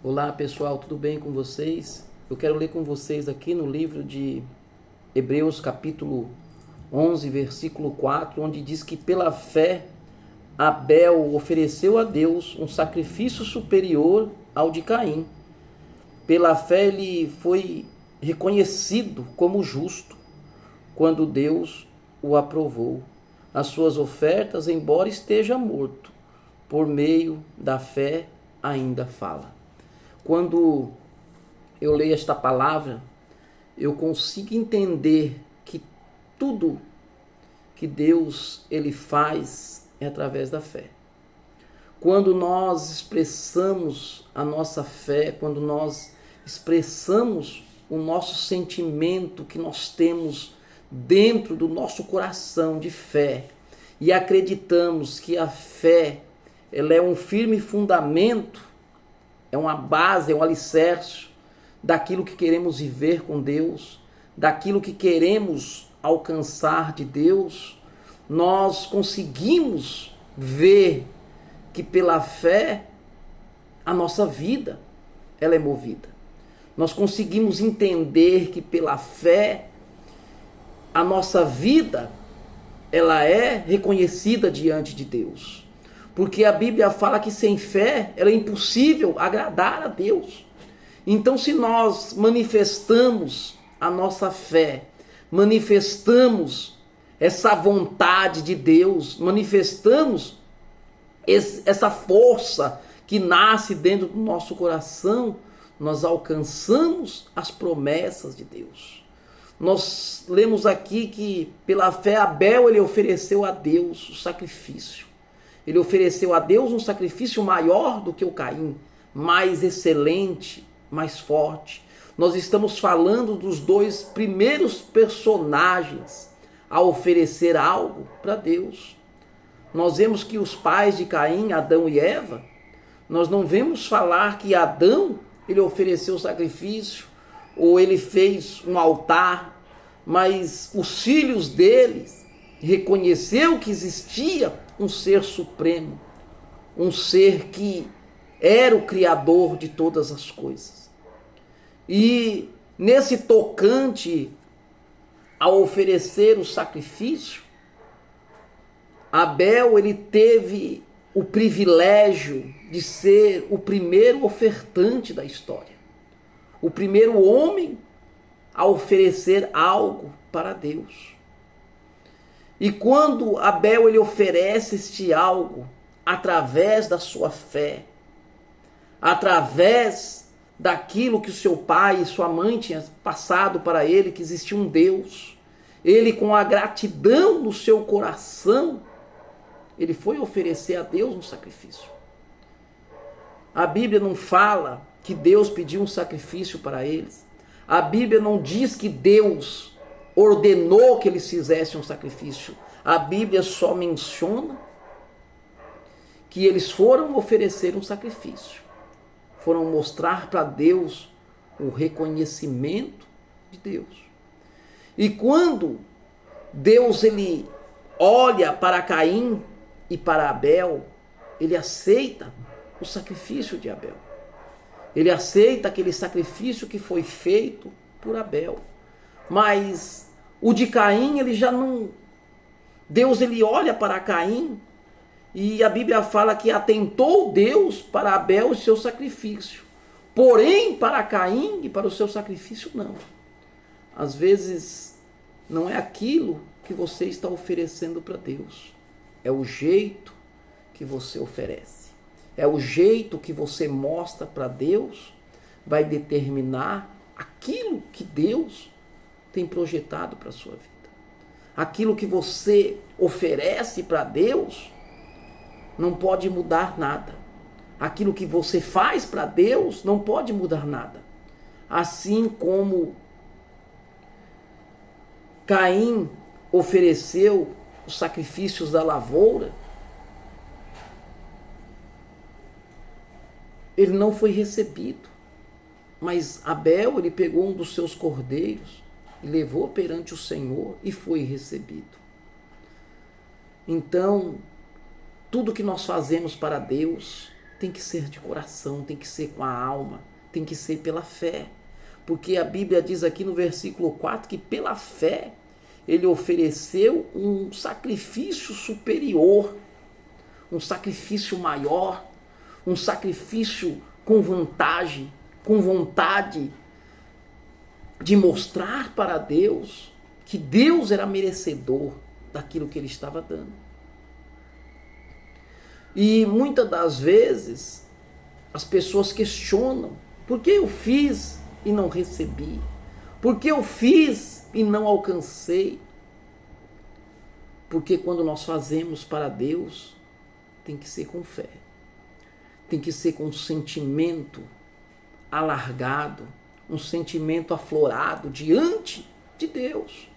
Olá pessoal, tudo bem com vocês? Eu quero ler com vocês aqui no livro de Hebreus capítulo 11, versículo 4, onde diz que pela fé Abel ofereceu a Deus um sacrifício superior ao de Caim. Pela fé ele foi reconhecido como justo quando Deus o aprovou. As suas ofertas, embora esteja morto, por meio da fé ainda fala. Quando eu leio esta palavra, eu consigo entender que tudo que Deus ele faz é através da fé. Quando nós expressamos a nossa fé, quando nós expressamos o nosso sentimento que nós temos dentro do nosso coração de fé e acreditamos que a fé ela é um firme fundamento, é uma base, é um alicerce daquilo que queremos viver com Deus, daquilo que queremos alcançar de Deus, nós conseguimos ver que pela fé a nossa vida ela é movida. Nós conseguimos entender que pela fé a nossa vida ela é reconhecida diante de Deus. Porque a Bíblia fala que sem fé é impossível agradar a Deus. Então, se nós manifestamos a nossa fé, manifestamos essa vontade de Deus, manifestamos essa força que nasce dentro do nosso coração, nós alcançamos as promessas de Deus. Nós lemos aqui que pela fé Abel ele ofereceu a Deus o sacrifício. Ele ofereceu a Deus um sacrifício maior do que o Caim, mais excelente, mais forte. Nós estamos falando dos dois primeiros personagens a oferecer algo para Deus. Nós vemos que os pais de Caim, Adão e Eva, nós não vemos falar que Adão ele ofereceu sacrifício ou ele fez um altar, mas os filhos deles reconheceu que existia um ser supremo, um ser que era o criador de todas as coisas. E nesse tocante ao oferecer o sacrifício, Abel ele teve o privilégio de ser o primeiro ofertante da história, o primeiro homem a oferecer algo para Deus. E quando Abel ele oferece este algo através da sua fé, através daquilo que o seu pai e sua mãe tinham passado para ele, que existia um Deus, ele com a gratidão no seu coração, ele foi oferecer a Deus um sacrifício. A Bíblia não fala que Deus pediu um sacrifício para eles. A Bíblia não diz que Deus ordenou que eles fizessem um sacrifício. A Bíblia só menciona que eles foram oferecer um sacrifício. Foram mostrar para Deus o reconhecimento de Deus. E quando Deus ele olha para Caim e para Abel, ele aceita o sacrifício de Abel. Ele aceita aquele sacrifício que foi feito por Abel. Mas o de Caim, ele já não... Deus ele olha para Caim e a Bíblia fala que atentou Deus para Abel o seu sacrifício. Porém, para Caim e para o seu sacrifício, não. Às vezes, não é aquilo que você está oferecendo para Deus. É o jeito que você oferece. É o jeito que você mostra para Deus, vai determinar aquilo que Deus tem projetado para a sua vida. Aquilo que você oferece para Deus não pode mudar nada. Aquilo que você faz para Deus não pode mudar nada. Assim como Caim ofereceu os sacrifícios da lavoura, ele não foi recebido. Mas Abel, ele pegou um dos seus cordeiros e levou perante o Senhor e foi recebido. Então, tudo que nós fazemos para Deus tem que ser de coração, tem que ser com a alma, tem que ser pela fé. Porque a Bíblia diz aqui no versículo 4 que pela fé ele ofereceu um sacrifício superior, um sacrifício maior, um sacrifício com vontade de mostrar para Deus que Deus era merecedor daquilo que ele estava dando. E muitas das vezes as pessoas questionam: por que eu fiz e não recebi? Por que eu fiz e não alcancei? Porque quando nós fazemos para Deus, tem que ser com fé, tem que ser com um sentimento alargado, um sentimento aflorado diante de Deus.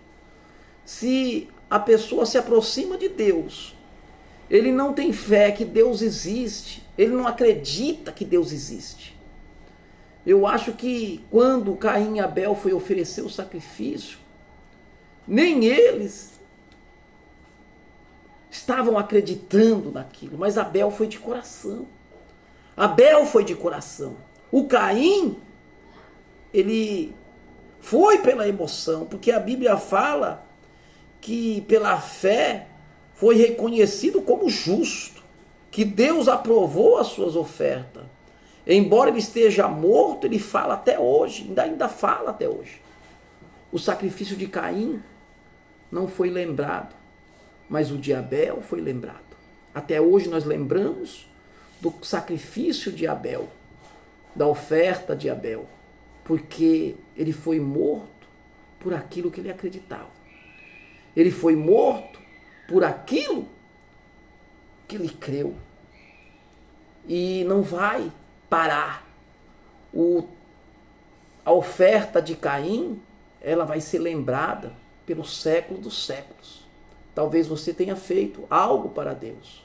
Se a pessoa se aproxima de Deus, ele não tem fé que Deus existe, ele não acredita que Deus existe. Eu acho que quando Caim e Abel foi oferecer o sacrifício, nem eles estavam acreditando naquilo, mas Abel foi de coração. Abel foi de coração. O Caim, ele foi pela emoção, porque a Bíblia fala que pela fé foi reconhecido como justo, que Deus aprovou as suas ofertas. Embora ele esteja morto, ele fala até hoje, ainda fala até hoje. O sacrifício de Caim não foi lembrado, mas o de Abel foi lembrado. Até hoje nós lembramos do sacrifício de Abel, da oferta de Abel, porque ele foi morto por aquilo que ele acreditava. Ele foi morto por aquilo que ele creu. E não vai parar. A oferta de Caim, ela vai ser lembrada pelo século dos séculos. Talvez você tenha feito algo para Deus.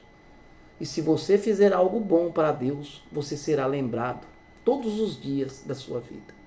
E se você fizer algo bom para Deus, você será lembrado todos os dias da sua vida.